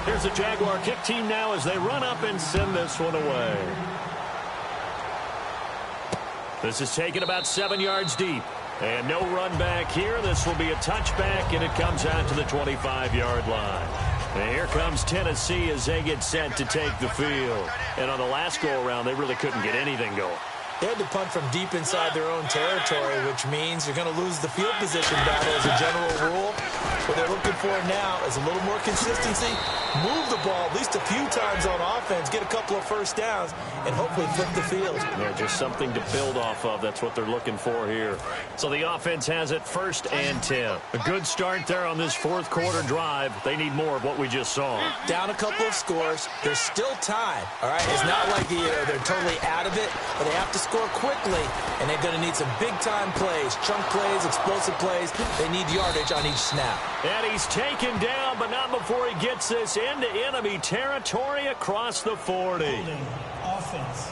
Here's the Jaguar kick team now as they run up and send this one away. This is taken about 7 yards deep. And no run back here. This will be a touchback, and it comes out to the 25-yard line. And here comes Tennessee as they get set to take the field. And on the last go-around, they really couldn't get anything going. They had to punt from deep inside their own territory, which means you're going to lose the field position battle as a general rule. What they're looking for now is a little more consistency, move the ball at least a few times on offense, get a couple of first downs, and hopefully flip the field. Yeah, just something to build off of. That's what they're looking for here. So the offense has it 1st and 10. A good start there on this fourth quarter drive. They need more of what we just saw. Down a couple of scores. There's still time. All right, it's not like they're totally out of it, but they have to score quickly, and they're going to need some big-time plays, chunk plays, explosive plays. They need yardage on each snap. And he's taken down, but not before he gets this into enemy territory across the 40. Holding offense.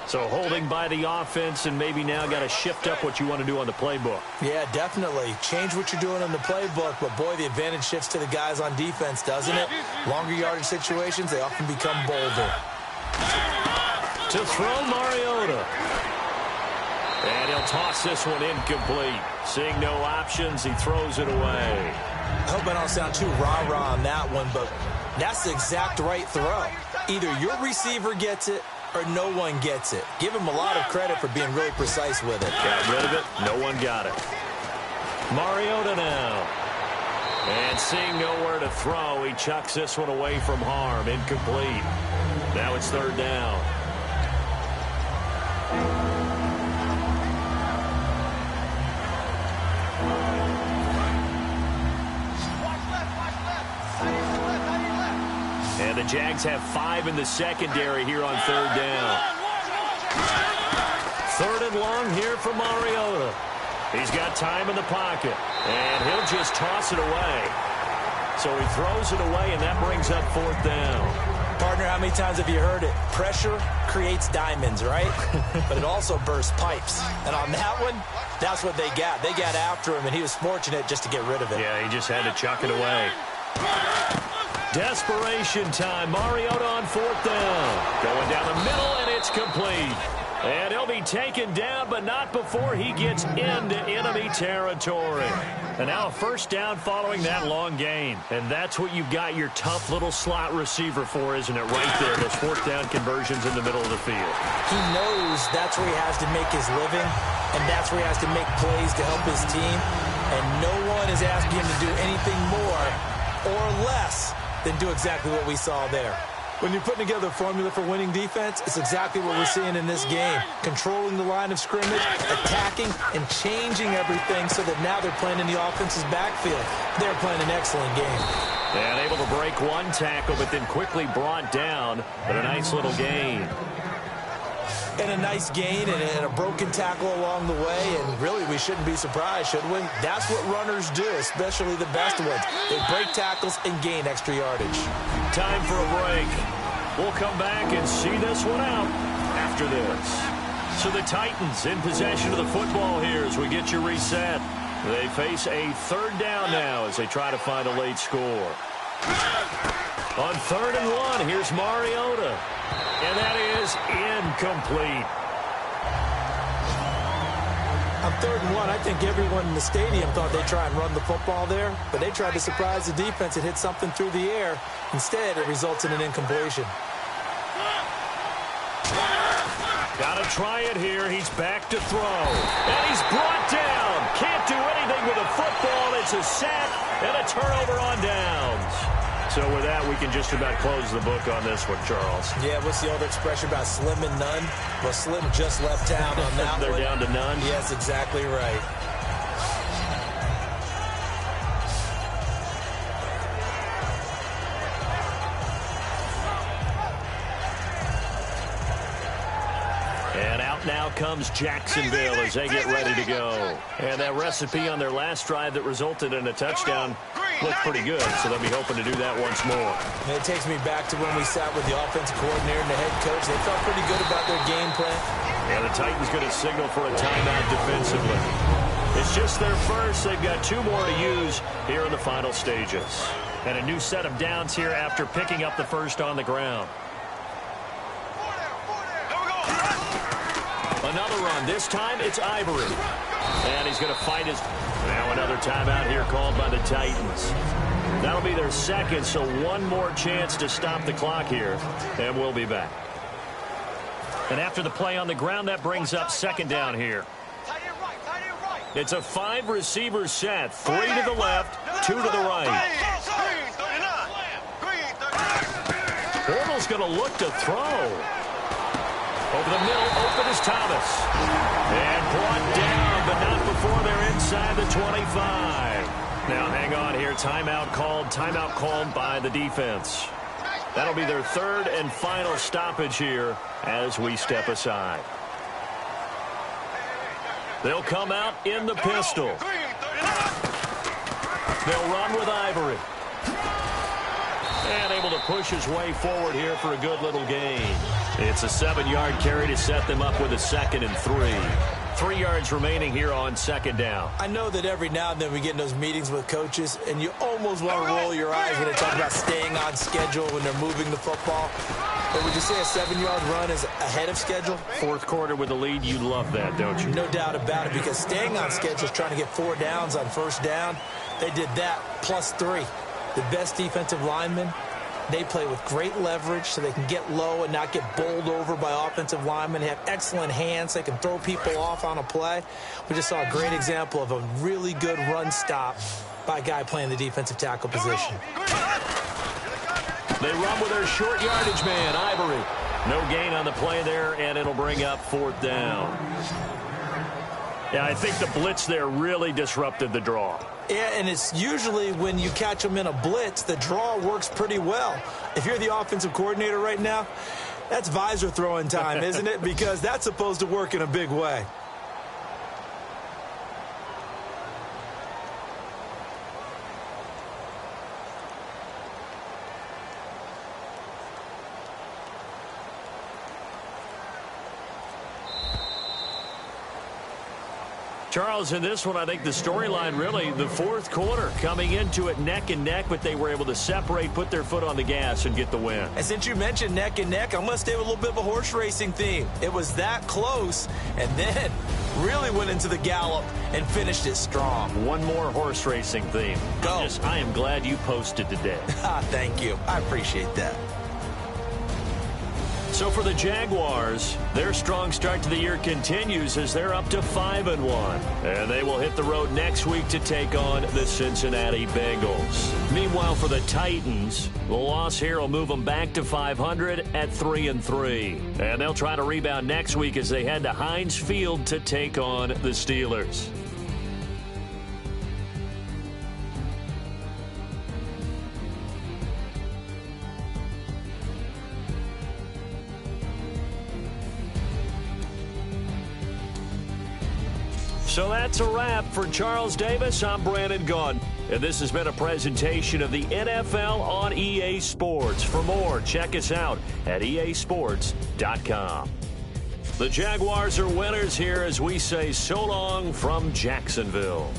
So holding by the offense, and maybe now got to shift up what you want to do on the playbook. Yeah, definitely. Change what you're doing in the playbook, but boy, the advantage shifts to the guys on defense, doesn't it? Longer yardage situations, they often become bolder. To throw Mariota. And he'll toss this one incomplete. Seeing no options, he throws it away. I hope I don't sound too rah-rah on that one, but that's the exact right throw. Either your receiver gets it or no one gets it. Give him a lot of credit for being really precise with it. Got rid of it. No one got it. Mariota now. And seeing nowhere to throw, he chucks this one away from harm. Incomplete. Now it's 3rd down. And the Jags have 5 in the secondary here on 3rd down. 3rd and long here for Mariota. He's got time in the pocket, and he'll just toss it away. So he throws it away, and that brings up 4th down. Partner, how many times have you heard it? Pressure creates diamonds, right? But it also bursts pipes. And on that one, that's what they got. They got after him, and he was fortunate just to get rid of it. Yeah, he just had to chuck it away. Desperation time. Mariota on 4th down. Going down the middle, and it's complete. And he'll be taken down, but not before he gets into enemy territory. And now a 1st down following that long gain. And that's what you've got your tough little slot receiver for, isn't it? Right there, those 4th down conversions in the middle of the field. He knows that's where he has to make his living, and that's where he has to make plays to help his team. And no one is asking him to do anything more or less than do exactly what we saw there. When you're putting together a formula for winning defense, it's exactly what we're seeing in this game. Controlling the line of scrimmage, attacking, and changing everything so that now they're playing in the offense's backfield. They're playing an excellent game. And able to break one tackle, but then quickly brought down. But a nice little gain. And a nice gain and a broken tackle along the way. And really, we shouldn't be surprised, should we? That's what runners do, especially the best ones. They break tackles and gain extra yardage. Time for a break. We'll come back and see this one out after this. So the Titans in possession of the football here as we get you reset. They face a 3rd down now as they try to find a late score. On 3rd and 1, here's Mariota. And that is incomplete. On 3rd and 1, I think everyone in the stadium thought they'd try and run the football there, but they tried to surprise the defense and hit something through the air. Instead, it results in an incompletion. Gotta try it here. He's back to throw. And he's brought down. Can't do anything with a football. It's a sack and a turnover on downs. So with that, we can just about close the book on this one, Charles. Yeah, what's the old expression about slim and none? Well, Slim just left town on that They're one. down to none? Yes, exactly right. And out now comes Jacksonville as they get ready to go. And that recipe on their last drive that resulted in a touchdown looked pretty good, so they'll be hoping to do that once more. And it takes me back to when we sat with the offensive coordinator and the head coach. They felt pretty good about their game plan. Yeah, the Titans going to signal for a timeout defensively. It's just their first. They've got 2 more to use here in the final stages. And a new set of downs here after picking up the first on the ground. Another run. This time it's Ivory. And he's going to fight his... Now another timeout here called by the Titans. That'll be their second, so one more chance to stop the clock here. And we'll be back. And after the play on the ground, that brings up second down here. It's a 5-receiver set. 3 to the left, 2 to the right. Bortles going to look to throw. Over the middle, open is Thomas. And brought down, but not before they're inside the 25. Now hang on here. Timeout called by the defense. That'll be their 3rd and final stoppage here as we step aside. They'll come out in the pistol. They'll run with Ivory. And able to push his way forward here for a good little gain. It's a 7-yard carry to set them up with a 2nd and 3. 3 yards remaining here on second down. I know that every now and then we get in those meetings with coaches, and you almost want to roll your eyes when they talk about staying on schedule when they're moving the football. But would you say a 7-yard run is ahead of schedule? 4th quarter with the lead, you love that, don't you? No doubt about it, because staying on schedule is trying to get 4 downs on first down. They did that plus 3. The best defensive linemen, they play with great leverage so they can get low and not get bowled over by offensive linemen. They have excellent hands. They can throw people off on a play. We just saw a great example of a really good run stop by a guy playing the defensive tackle position. They run with their short yardage man, Ivory. No gain on the play there, and it'll bring up 4th down. Yeah, I think the blitz there really disrupted the draw. Yeah, and it's usually when you catch them in a blitz, the draw works pretty well. If you're the offensive coordinator right now, that's visor throwing time, isn't it? Because that's supposed to work in a big way. Charles, in this one, I think the storyline really, the 4th quarter, coming into it neck and neck, but they were able to separate, put their foot on the gas, and get the win. And since you mentioned neck and neck, I'm going to stay with a little bit of a horse racing theme. It was that close, and then really went into the gallop and finished it strong. One more horse racing theme. Go. I am glad you posted today. Thank you. I appreciate that. So for the Jaguars, their strong start to the year continues as they're up to 5-1. And they will hit the road next week to take on the Cincinnati Bengals. Meanwhile, for the Titans, the loss here will move them back to 500 at 3-3. And they'll try to rebound next week as they head to Heinz Field to take on the Steelers. So that's a wrap. For Charles Davis, I'm Brandon Gunn. And this has been a presentation of the NFL on EA Sports. For more, check us out at easports.com. The Jaguars are winners here as we say so long from Jacksonville.